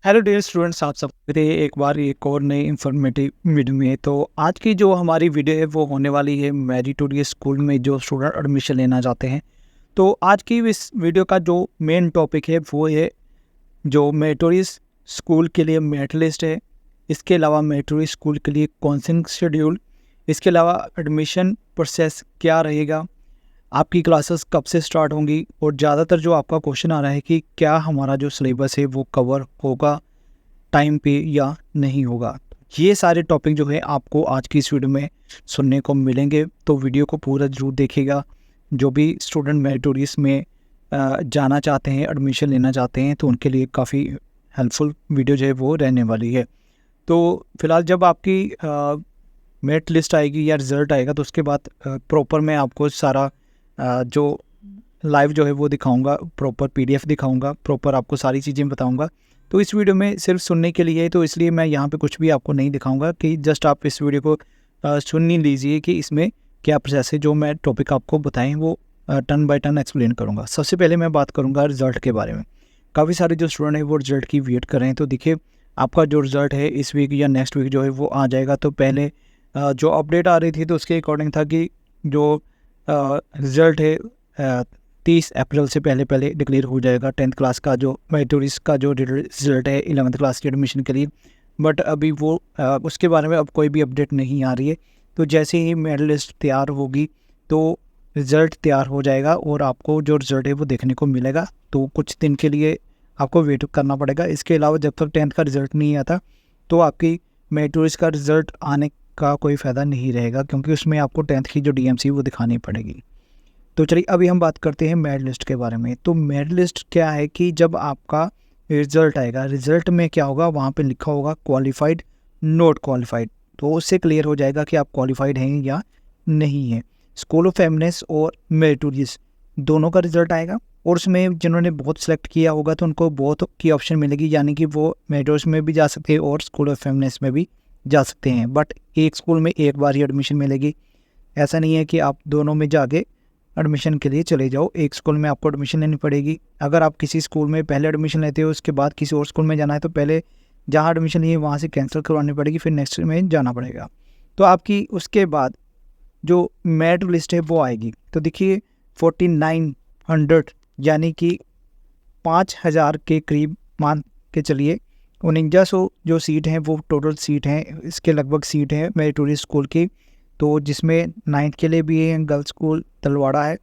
Hello dear students, आप सब मेरे एक बार एक और नई इन्फॉर्मेटिव वीडियो में। तो आज की जो हमारी वीडियो है वो होने वाली है मेरिटोरियस स्कूल में जो स्टूडेंट एडमिशन लेना चाहते हैं। तो आज की इस वीडियो का जो मेन टॉपिक है वो है जो मेरिटोरियस स्कूल के लिए मेरिट लिस्ट है, इसके अलावा मेरिटोरियस स्कूल के लिए काउंसलिंग शेड्यूल, इसके अलावा एडमिशन प्रोसेस क्या रहेगा, आपकी क्लासेस कब से स्टार्ट होंगी, और ज़्यादातर जो आपका क्वेश्चन आ रहा है कि क्या हमारा जो सिलेबस है वो कवर होगा टाइम पे या नहीं होगा। ये सारे टॉपिक जो है आपको आज की इस वीडियो में सुनने को मिलेंगे, तो वीडियो को पूरा ज़रूर देखिएगा। जो भी स्टूडेंट मेरिटोरियस में जाना चाहते हैं, एडमिशन लेना चाहते हैं, तो उनके लिए काफ़ी हेल्पफुल वीडियो जो है वो रहने वाली है। तो फिलहाल जब आपकी मेरिट लिस्ट आएगी या रिज़ल्ट आएगा तो उसके बाद प्रॉपर मैं आपको सारा जो लाइव जो है वो दिखाऊंगा, प्रॉपर पीडीएफ दिखाऊंगा, प्रॉपर आपको सारी चीज़ें बताऊंगा। तो इस वीडियो में सिर्फ सुनने के लिए है, तो इसलिए मैं यहाँ पे कुछ भी आपको नहीं दिखाऊंगा कि जस्ट आप इस वीडियो को सुन ही लीजिए कि इसमें क्या प्रोसेस है। जो मैं टॉपिक आपको बताएं वो टर्न बाय टर्न एक्सप्लेन करूँगा। सबसे पहले मैं बात करूँगा रिज़ल्ट के बारे में। काफ़ी सारे जो स्टूडेंट हैं वो रिज़ल्ट की वेट कर रहे हैं। तो देखिए, आपका जो रिज़ल्ट है इस वीक या नेक्स्ट वीक जो है वो आ जाएगा। तो पहले जो अपडेट आ रही थी तो उसके अकॉर्डिंग था कि जो रिज़ल्ट है 30 अप्रैल से पहले डिक्लेयर हो जाएगा 10th क्लास का जो मेरिटोरियस का जो रिज़ल्ट है 11th क्लास की एडमिशन के लिए। बट अभी वो उसके बारे में अब कोई भी अपडेट नहीं आ रही है। तो जैसे ही मेरिट लिस्ट तैयार होगी तो रिज़ल्ट तैयार हो जाएगा और आपको जो रिज़ल्ट है वो देखने को मिलेगा। तो कुछ दिन के लिए आपको वेट करना पड़ेगा। इसके अलावा जब तक 10th का रिज़ल्ट नहीं आता तो आपकी मेरिटोरियस का रिज़ल्ट आने का कोई फ़ायदा नहीं रहेगा, क्योंकि उसमें आपको 10th की जो डीएमसी वो दिखानी पड़ेगी। तो चलिए अभी हम बात करते हैं मेरिट लिस्ट के बारे में। तो मेरिट लिस्ट क्या है कि जब आपका रिज़ल्ट आएगा, रिज़ल्ट में क्या होगा, वहाँ पे लिखा होगा क्वालिफाइड, नॉट क्वालिफाइड। तो उससे क्लियर हो जाएगा कि आप क्वालिफाइड हैं या नहीं हैं। स्कूल ऑफ फेमनेस और मेरिटोरियस दोनों का रिज़ल्ट आएगा, और उसमें जिन्होंने बहुत सेलेक्ट किया होगा तो उनको बहुत की ऑप्शन मिलेगी, यानी कि वो मेरिटोरियस में भी जा सकते हैं और स्कूल ऑफ फेमनेस में भी जा सकते हैं। बट एक स्कूल में एक बार ही एडमिशन मिलेगी। ऐसा नहीं है कि आप दोनों में जाके एडमिशन के लिए चले जाओ। एक स्कूल में आपको एडमिशन लेनी पड़ेगी। अगर आप किसी स्कूल में पहले एडमिशन लेते हो, उसके बाद किसी और स्कूल में जाना है, तो पहले जहाँ एडमिशन लिए वहाँ से कैंसिल करवानी पड़ेगी, फिर नेक्स्ट में जाना पड़ेगा। तो आपकी उसके बाद जो मेरिट लिस्ट है वो आएगी। तो देखिए 4900 यानी कि 5000 के करीब मान के चलिए 4900 जो सीट हैं वो टोटल सीट हैं, इसके लगभग सीट हैं मेरिटोरियस स्कूल की। तो जिसमें 9th के लिए भी है, गर्ल्स स्कूल तलवाड़ा है,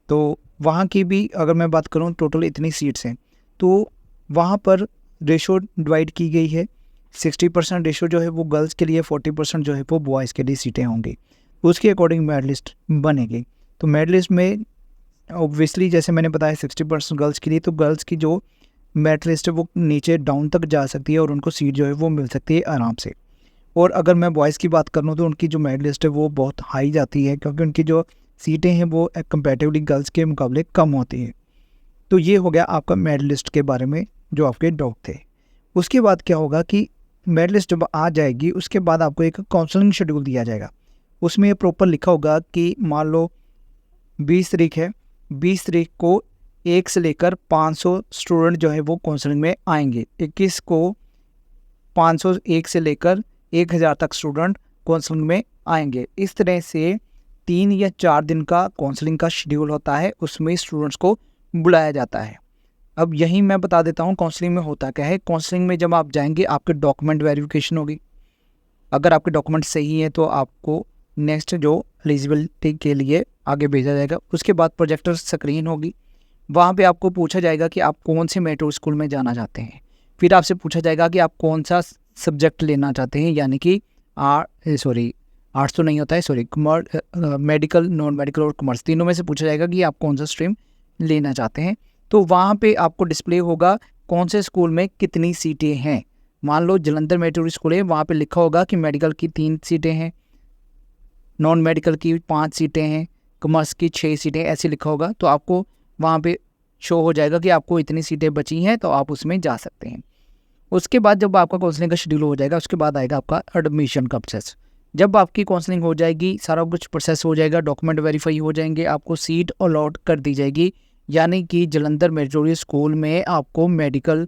तो वहाँ की भी अगर मैं बात करूँ टोटल इतनी सीट्स हैं। तो वहाँ पर रेशो डिवाइड की गई है। 60% रेशो जो है वो गर्ल्स के लिए, 40% जो है वो बॉयज़ के लिए सीटें होंगी। उसके अकॉर्डिंग मेरिट लिस्ट बनेगी। तो मेरिट लिस्ट में ऑब्वियसली जैसे मैंने बताया 60% गर्ल्स के लिए, तो गर्ल्स की जो मेरिट लिस्ट है वो नीचे डाउन तक जा सकती है और उनको सीट जो है वो मिल सकती है आराम से। और अगर मैं बॉयज़ की बात कर लूँ तो उनकी जो मेरिट लिस्ट है वो बहुत हाई जाती है, क्योंकि उनकी जो सीटें हैं वो कंपैरेटिवली गर्ल्स के मुकाबले कम होती है। तो ये हो गया आपका मेरिट लिस्ट के बारे में जो आपके डाउट थे। उसके बाद क्या होगा कि मेरिट लिस्ट जब आ जाएगी उसके बाद आपको एक काउंसलिंग शेड्यूल दिया जाएगा। उसमें प्रॉपर लिखा होगा कि मान लो 20 तारीख है, 20 तारीख को 1 से लेकर 500 स्टूडेंट जो है वो काउंसलिंग में आएंगे। 21 को 501 से लेकर 1000 तक स्टूडेंट काउंसलिंग में आएंगे। इस तरह से 3 या 4 दिन का काउंसलिंग का शेड्यूल होता है, उसमें स्टूडेंट्स को बुलाया जाता है। अब यहीं मैं बता देता हूँ काउंसलिंग में होता क्या है। काउंसलिंग में जब आप जाएंगे आपके डॉक्यूमेंट वेरिफिकेशन होगी। अगर आपके डॉक्यूमेंट सही हैं तो आपको नेक्स्ट जो एलिजिबिलिटी के लिए आगे भेजा जाएगा। उसके बाद प्रोजेक्टर स्क्रीन होगी, वहाँ पे आपको पूछा जाएगा कि आप कौन से मेरिटोरियस स्कूल में जाना चाहते हैं। फिर आपसे पूछा जाएगा कि आप कौन सा सब्जेक्ट लेना चाहते हैं, यानी कि आर्ट्स तो नहीं होता है, मेडिकल, नॉन मेडिकल और कॉमर्स, तीनों में से पूछा जाएगा कि आप कौन सा स्ट्रीम लेना चाहते हैं। तो वहाँ पे आपको डिस्प्ले होगा कौन से स्कूल में कितनी सीटें हैं। मान लो जलंधर मेरिटोरियस स्कूल है, वहाँ पे लिखा होगा कि मेडिकल की 3 सीटें हैं, नॉन मेडिकल की 5 सीटें हैं, कॉमर्स की 6 सीटें, ऐसे लिखा होगा। तो आपको वहाँ पे शो हो जाएगा कि आपको इतनी सीटें बची हैं, तो आप उसमें जा सकते हैं। उसके बाद जब आपका काउंसलिंग का शेड्यूल हो जाएगा उसके बाद आएगा आपका एडमिशन का प्रोसेस। जब आपकी काउंसलिंग हो जाएगी, सारा कुछ प्रोसेस हो जाएगा, डॉक्यूमेंट वेरीफाई हो जाएंगे, आपको सीट अलॉट कर दी जाएगी। यानी कि जलंधर मेरिटोरियस स्कूल में आपको मेडिकल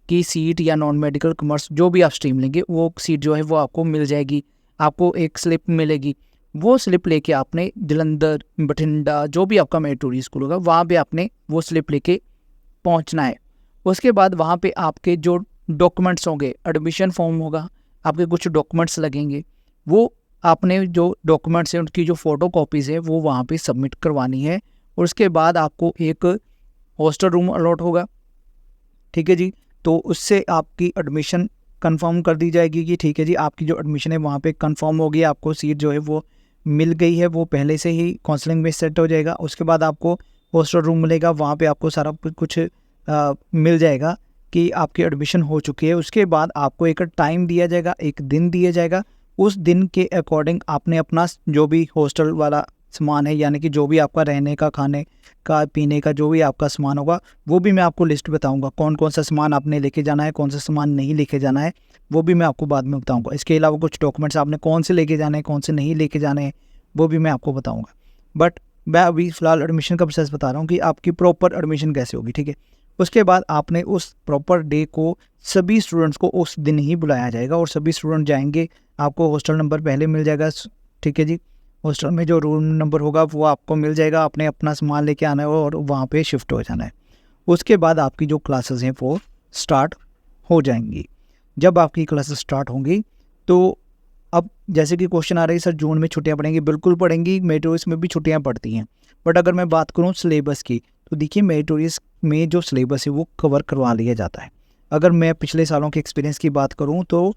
की सीट या नॉन मेडिकल कॉमर्स जो भी आप स्ट्रीम लेंगे वो सीट जो है वो आपको मिल जाएगी। आपको एक स्लिप मिलेगी, वो स्लिप लेके आपने जलंधर, बठिंडा, जो भी आपका मेरिटोरियस स्कूल होगा वहाँ पे आपने वो स्लिप लेके पहुँचना है। उसके बाद वहाँ पे आपके जो डॉक्यूमेंट्स होंगे, एडमिशन फॉर्म होगा, आपके कुछ डॉक्यूमेंट्स लगेंगे, वो आपने जो डॉक्यूमेंट्स हैं उनकी जो फ़ोटो कॉपीज़ है वो वहाँ पे सबमिट करवानी है। और उसके बाद आपको एक हॉस्टल रूम अलॉट होगा, ठीक है जी। तो उससे आपकी एडमिशन कंफर्म कर दी जाएगी कि ठीक है जी आपकी जो एडमिशन है वहाँ पे कंफर्म होगी, आपको सीट जो है वो मिल गई है, वो पहले से ही काउंसलिंग में सेट हो जाएगा। उसके बाद आपको हॉस्टल रूम मिलेगा, वहाँ पे आपको सारा कुछ मिल जाएगा कि आपकी एडमिशन हो चुकी है। उसके बाद आपको एक टाइम दिया जाएगा, एक दिन दिया जाएगा, उस दिन के अकॉर्डिंग आपने अपना जो भी हॉस्टल वाला सामान है, यानी कि जो भी आपका रहने का, खाने का, पीने का जो भी आपका सामान होगा वो भी मैं आपको लिस्ट बताऊंगा, कौन कौन सा सामान आपने लेके जाना है, कौन सा सामान नहीं लेके जाना है, वो भी मैं आपको बाद में बताऊंगा। इसके अलावा कुछ डॉक्यूमेंट्स आपने कौन से लेके जाने हैं, कौन से नहीं लेके जाने हैं, वो भी मैं आपको बताऊँगा। बट मैं अभी फ़िलहाल एडमिशन का प्रोसेस बता रहा हूँ कि आपकी प्रॉपर एडमिशन कैसे होगी, ठीक है। उसके बाद आपने उस प्रॉपर डे को सभी स्टूडेंट्स को उस दिन ही बुलाया जाएगा और सभी स्टूडेंट जाएंगे, आपको हॉस्टल नंबर पहले मिल जाएगा, ठीक है जी। हॉस्टल में जो रूम नंबर होगा वो आपको मिल जाएगा, आपने अपना सामान लेके आना है और वहाँ पे शिफ्ट हो जाना है। उसके बाद आपकी जो क्लासेस हैं वो स्टार्ट हो जाएंगी। जब आपकी क्लासेस स्टार्ट होंगी तो अब जैसे कि क्वेश्चन आ रही है सर जून में छुट्टियां पड़ेंगी, बिल्कुल पड़ेंगी, मेरिटोरियस में भी छुट्टियां पड़ती हैं। बट अगर मैं बात करूं सिलेबस की तो देखिए मेरिटोरियस में जो सिलेबस है वो कवर करवा लिया जाता है। अगर मैं पिछले सालों के एक्सपीरियंस की बात करूं तो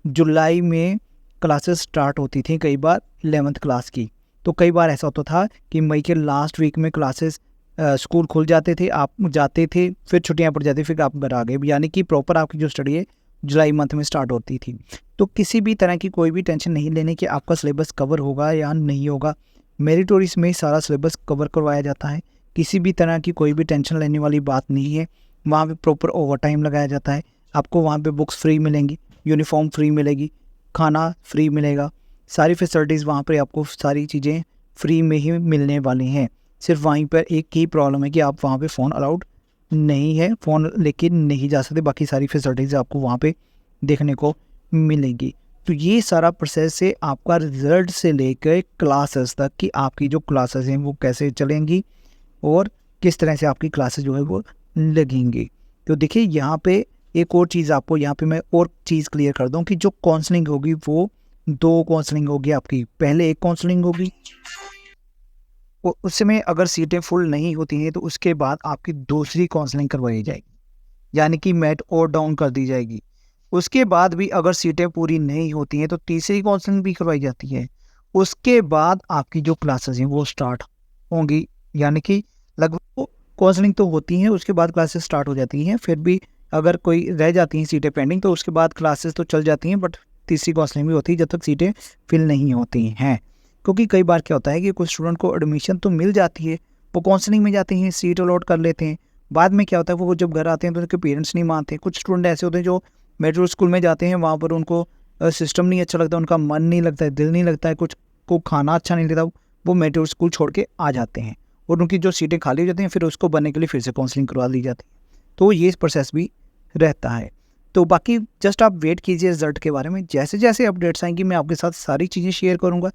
जुलाई में क्लासेस स्टार्ट होती थी कई बार 11th क्लास की, तो कई बार ऐसा होता था कि मई के लास्ट वीक में क्लासेस स्कूल खुल जाते थे, आप जाते थे, फिर छुट्टियां पड़ जाती, फिर आप घर आ गए, यानी कि प्रॉपर आपकी जो स्टडी है जुलाई मंथ में स्टार्ट होती थी। तो किसी भी तरह की कोई भी टेंशन नहीं लेने कि आपका सिलेबस कवर होगा या नहीं होगा, मेरिटोरियस में सारा सिलेबस कवर करवाया जाता है, किसी भी तरह की कोई भी टेंशन लेने वाली बात नहीं है। वहाँ पे प्रॉपर ओवर टाइम लगाया जाता है, आपको वहाँ पे बुक्स फ्री मिलेंगी, यूनिफॉर्म फ्री मिलेगी, खाना फ्री मिलेगा, सारी फैसिलिटीज़ वहाँ पर आपको सारी चीज़ें फ्री में ही मिलने वाली हैं। सिर्फ वहीं पर एक ही प्रॉब्लम है कि आप वहाँ पे फ़ोन अलाउड नहीं है, फ़ोन लेके नहीं जा सकते, बाकी सारी फैसिलिटीज़ आपको वहाँ पे देखने को मिलेगी। तो ये सारा प्रोसेस है आपका रिज़ल्ट से लेकर क्लासेस तक कि आपकी जो क्लासेस हैं वो कैसे चलेंगी और किस तरह से आपकी क्लासेस जो है वो लगेंगी। तो देखिए यहाँ पे एक और चीज़ आपको यहाँ पे मैं और चीज़ क्लियर कर दूँ कि जो काउंसलिंग होगी वो 2 काउंसलिंग होगी आपकी। पहले एक काउंसलिंग होगी, उसमें अगर सीटें फुल नहीं होती हैं तो उसके बाद आपकी दूसरी काउंसलिंग करवाई जाएगी, यानी कि मेट और डाउन कर दी जाएगी। उसके बाद भी अगर सीटें पूरी नहीं होती हैं तो तीसरी काउंसलिंग भी करवाई जाती है। उसके बाद आपकी जो क्लासेस हैं वो स्टार्ट होंगी, यानी कि लगभग काउंसलिंग तो होती हैं, उसके बाद क्लासेस स्टार्ट हो जाती हैं। फिर भी अगर कोई रह जाती हैं सीटें पेंडिंग तो उसके बाद क्लासेस तो चल जाती हैं, बट तीसरी काउंसलिंग भी होती है जब तक सीटें फिल नहीं होती हैं। क्योंकि कई बार क्या होता है कि कुछ स्टूडेंट को एडमिशन तो मिल जाती है, वो काउंसलिंग में जाते हैं, सीट अलॉट कर लेते हैं, बाद में क्या होता है वो जब घर आते हैं तो उनके पेरेंट्स नहीं मानते। कुछ स्टूडेंट ऐसे होते हैं जो मेट्रो स्कूल में जाते हैं, वहाँ पर उनको सिस्टम नहीं अच्छा लगता, उनका मन नहीं लगता है, दिल नहीं लगता है, कुछ को खाना अच्छा नहीं लगता, वो मेट्रो स्कूल छोड़ के आ जाते हैं और उनकी जो सीटें खाली हो जाती हैं फिर उसको बनने के लिए फिर से काउंसलिंग करवा दी जाती है। तो ये प्रोसेस भी रहता है। तो बाकी जस्ट आप वेट कीजिए रिजल्ट के बारे में, जैसे जैसे अपडेट्स आएंगी मैं आपके साथ सारी चीज़ें शेयर करूँगा,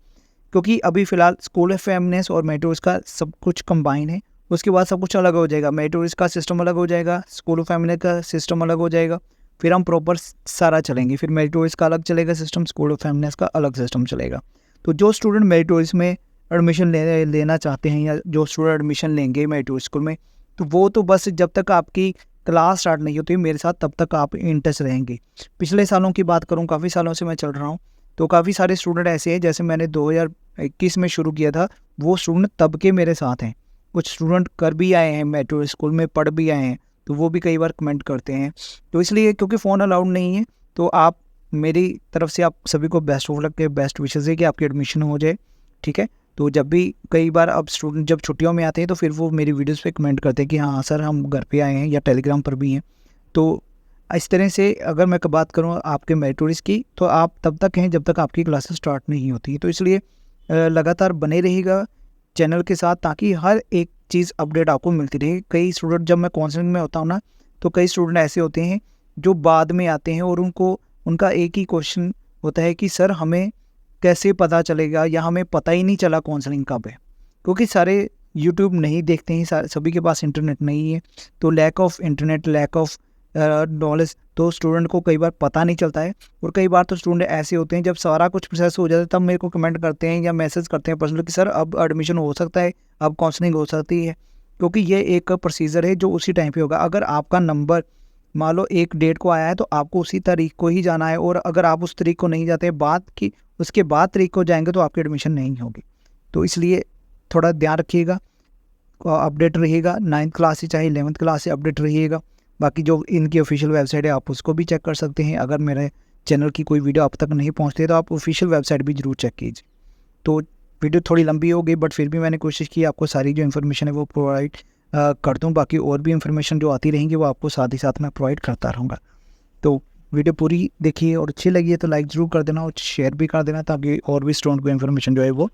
क्योंकि अभी फ़िलहाल स्कूल ऑफ फेमनेस और मेट्रोस का सब कुछ कंबाइन है। उसके बाद सब कुछ अलग हो जाएगा, मेट्रोस का सिस्टम अलग हो जाएगा, स्कूल ऑफ फेमनेस का सिस्टम अलग हो जाएगा, फिर हम प्रॉपर सारा चलेंगे, फिर मेट्रोस का अलग चलेगा सिस्टम, स्कूल ऑफ फेमनेस का अलग सिस्टम चलेगा। तो जो स्टूडेंट मेट्रोस में एडमिशन लेना चाहते हैं या जो स्टूडेंट एडमिशन लेंगे मेट्रो स्कूल में, तो वो तो बस जब तक आपकी क्लास स्टार्ट नहीं होती मेरे साथ तब तक आप इन टच रहेंगे। पिछले सालों की बात करूँ, काफ़ी सालों से मैं चल रहा हूँ, तो काफ़ी सारे स्टूडेंट ऐसे हैं, जैसे मैंने 2021 में शुरू किया था, वो स्टूडेंट तब के मेरे साथ हैं। कुछ स्टूडेंट कर भी आए हैं, मेट्रो स्कूल में पढ़ भी आए हैं, तो वो भी कई बार कमेंट करते हैं। तो इसलिए क्योंकि फ़ोन अलाउड नहीं है तो आप मेरी तरफ से आप सभी को बेस्ट ऑफ लक के बेस्ट विशेज़ है कि आपकी एडमिशन हो जाए, ठीक है। तो जब भी कई बार अब स्टूडेंट जब छुट्टियों में आते हैं तो फिर वो मेरी वीडियोज़ पे कमेंट करते हैं कि हाँ सर हम घर पे आए हैं, या टेलीग्राम पर भी हैं। तो इस तरह से अगर मैं बात करूँ आपके मेरिटोरियस की, तो आप तब तक हैं जब तक आपकी क्लासेस स्टार्ट नहीं होती। तो इसलिए लगातार बने रहिएगा चैनल के साथ, ताकि हर एक चीज़ अपडेट आपको मिलती रहे। कई स्टूडेंट, जब मैं काउंसलिंग में होता हूँ ना, तो कई स्टूडेंट ऐसे होते हैं जो बाद में आते हैं और उनका एक ही क्वेश्चन होता है कि सर हमें कैसे पता चलेगा या हमें पता ही नहीं चला काउंसलिंग कब है, क्योंकि सारे यूट्यूब नहीं देखते हैं, सभी के पास इंटरनेट नहीं है। तो lack of internet, lack of knowledge, तो स्टूडेंट को कई बार पता नहीं चलता है। और कई बार तो स्टूडेंट ऐसे होते हैं जब सारा कुछ प्रोसेस हो जाता है तब मेरे को कमेंट करते हैं या मैसेज करते हैं पर्सनल कि सर अब एडमिशन हो सकता है, अब काउंसलिंग हो सकती है, क्योंकि ये एक प्रोसीजर है जो उसी टाइम पे होगा। अगर आपका नंबर मान लो एक डेट को आया है तो आपको उसी तारीख को ही जाना है, और अगर आप उस तारीख को नहीं जाते उसके बाद तारीख को जाएंगे तो आपकी एडमिशन नहीं होगी। तो इसलिए थोड़ा ध्यान रखिएगा, अपडेट रहिएगा। 9th क्लास से चाहे 11th क्लास से अपडेट रहिएगा। बाकी जो इनकी ऑफिशियल वेबसाइट है आप उसको भी चेक कर सकते हैं। अगर मेरे चैनल की कोई वीडियो आप तक नहीं पहुंचती है तो आप ऑफिशियल वेबसाइट भी ज़रूर चेक कीजिए। तो वीडियो थोड़ी लंबी हो गई, बट फिर भी मैंने कोशिश की आपको सारी जो इन्फॉर्मेशन है वो प्रोवाइड कर दूँ। बाकी और भी इन्फॉर्मेशन जो आती रहेंगी वो आपको साथ ही साथ मैं प्रोवाइड करता रहूँगा। तो वीडियो पूरी देखिए और अच्छी लगी है तो लाइक ज़रूर कर देना और शेयर भी कर देना, ताकि और भी स्टूडेंट को इन्फॉर्मेशन जो है वो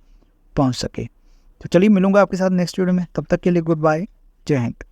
पहुँच सके। तो चलिए मिलूँगा आपके साथ नेक्स्ट वीडियो में, तब तक के लिए गुड बाय, जय हिंद।